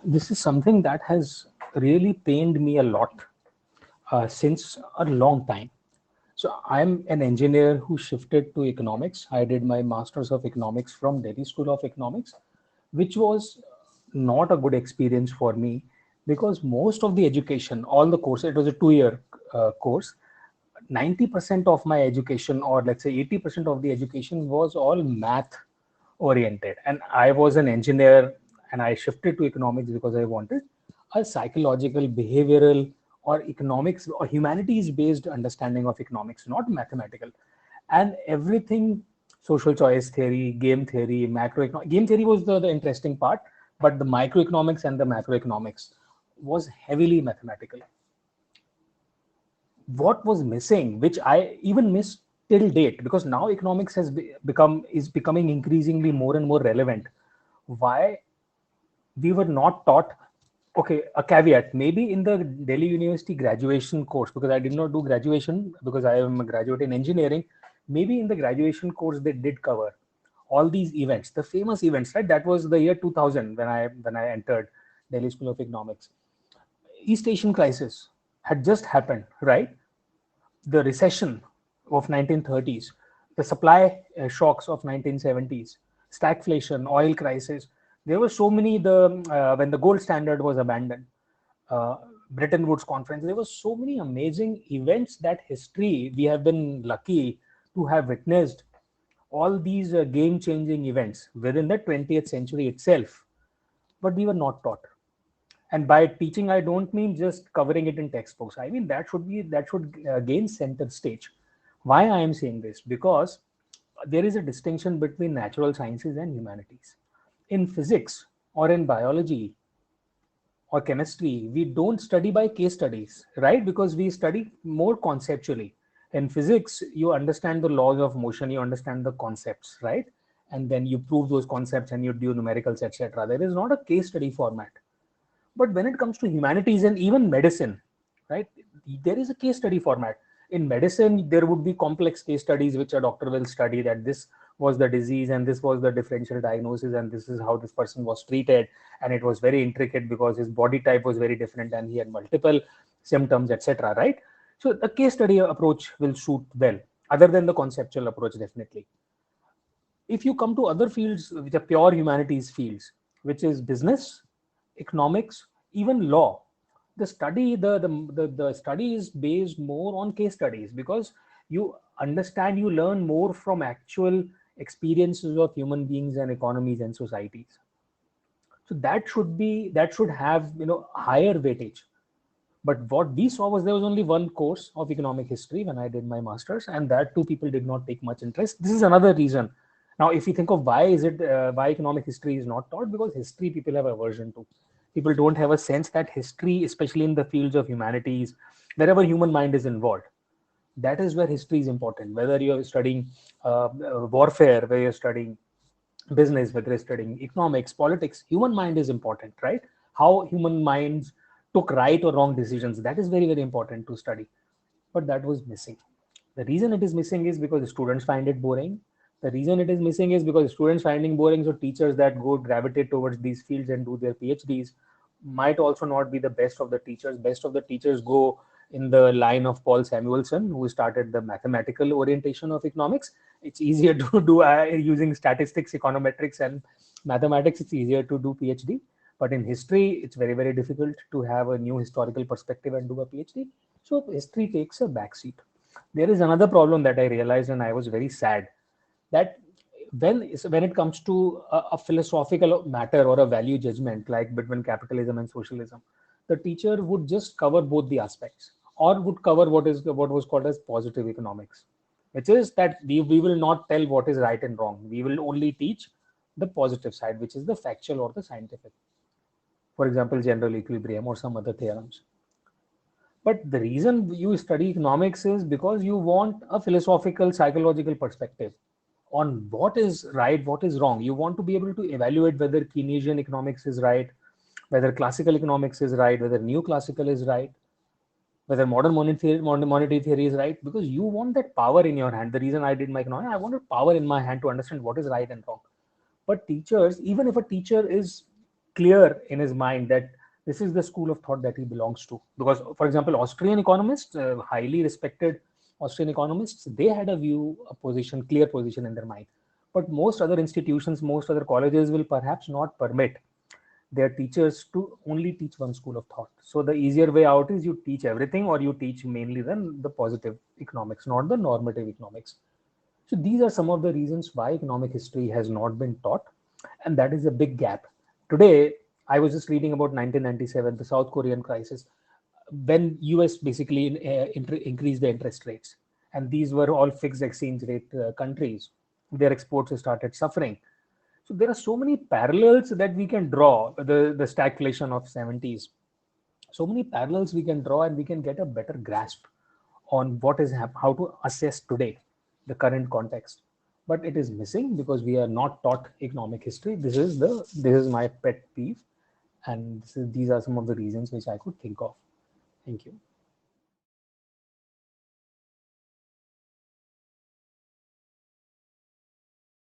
This is something that has really pained me a lot since a long time. So I'm an engineer who shifted to economics. I did my master's of economics from Delhi School of Economics, which was not a good experience for me because most of the education, all the course, it was a 2 year course. 90% of my education, or let's say 80% of the education, was all math oriented. And I was an engineer and I shifted to economics because I wanted a psychological, behavioral, or economics or humanities based understanding of economics, not mathematical. And everything, social choice theory, macroeconomics. Game theory was the interesting part, but the microeconomics and the macroeconomics was heavily mathematical. What was missing, which I even miss till date, because now economics has becoming increasingly more and more relevant. Why we were not taught? Okay, a caveat, maybe in the Delhi University graduation course, because I did not do graduation because I am a graduate in engineering. Maybe in the graduation course they did cover all these events, the famous events, right? That was the year 2000 when I entered Delhi School of Economics. East Asian crisis had just happened, right? The recession of 1930s, the supply shocks of 1970s, stagflation, oil crisis. There were so many, the when the gold standard was abandoned, uh, Bretton Woods conference. There were so many amazing events that history we have been lucky to have witnessed. All these game-changing events within the 20th century itself, but we were not taught. And by teaching, I don't mean just covering it in textbooks. I mean that should gain center stage. Why I am saying this? Because there is a distinction between natural sciences and humanities. In physics or in biology or chemistry, we don't study by case studies, right? Because we study more conceptually. In physics, you understand the laws of motion, you understand the concepts, right? And then you prove those concepts and you do numericals, etc. There is not a case study format. But when it comes to humanities and even medicine, right, there is a case study format. In medicine, there would be complex case studies which a doctor will study, that this was the disease and this was the differential diagnosis and this is how this person was treated. And it was very intricate because his body type was very different and he had multiple symptoms, etc. Right? So the case study approach will suit well, other than the conceptual approach, definitely. If you come to other fields which are pure humanities fields, which is business, economics, even law, the study is based more on case studies, because you understand, you learn more from actual experiences of human beings and economies and societies. So that should have, higher weightage. But what we saw was there was only one course of economic history when I did my master's, and that too people did not take much interest. This is another reason. Now, if you think of why economic history is not taught, because history people have aversion to. People don't have a sense that history, especially in the fields of humanities, wherever human mind is involved, that is where history is important. Whether you're studying warfare, whether you're studying business, whether you're studying economics, politics, human mind is important, right? How human minds took right or wrong decisions, that is very, very important to study. But that was missing. The reason it is missing is because the students find it boring. The reason it is missing is because students finding boring, so teachers that go gravitate towards these fields and do their PhDs might also not be the best of the teachers. Best of the teachers go in the line of Paul Samuelson, who started the mathematical orientation of economics. It's easier to do using statistics, econometrics, and mathematics. It's easier to do PhD. But in history, it's very, very difficult to have a new historical perspective and do a PhD. So history takes a backseat. There is another problem that I realized, and I was very sad, that when it comes to a philosophical matter or a value judgment, like between capitalism and socialism, the teacher would just cover both the aspects, or would cover what was called as positive economics, which is that we will not tell what is right and wrong. We will only teach the positive side, which is the factual or the scientific. For example, general equilibrium or some other theorems. But the reason you study economics is because you want a philosophical, psychological perspective on what is right, what is wrong. You want to be able to evaluate whether Keynesian economics is right, whether classical economics is right, whether new classical is right, whether monetary theory is right, because you want that power in your hand. The reason I did my economics, I wanted power in my hand to understand what is right and wrong. But teachers, even if a teacher is clear in his mind that this is the school of thought that he belongs to. Because, for example, Austrian economists, highly respected Austrian economists, they had a view, a position, clear position in their mind. But most other institutions, most other colleges will perhaps not permit their teachers to only teach one school of thought. So the easier way out is you teach everything, or you teach mainly the positive economics, not the normative economics. So these are some of the reasons why economic history has not been taught, and that is a big gap. Today, I was just reading about 1997, the South Korean crisis, when US basically increased the interest rates, and these were all fixed exchange rate countries. Their exports started suffering. So there are so many parallels that we can draw. The stagflation of 70s, so many parallels we can draw, and we can get a better grasp on what is how to assess today the current context. But it is missing because we are not taught economic history. This is my pet peeve, and these are some of the reasons which I could think of. Thank you.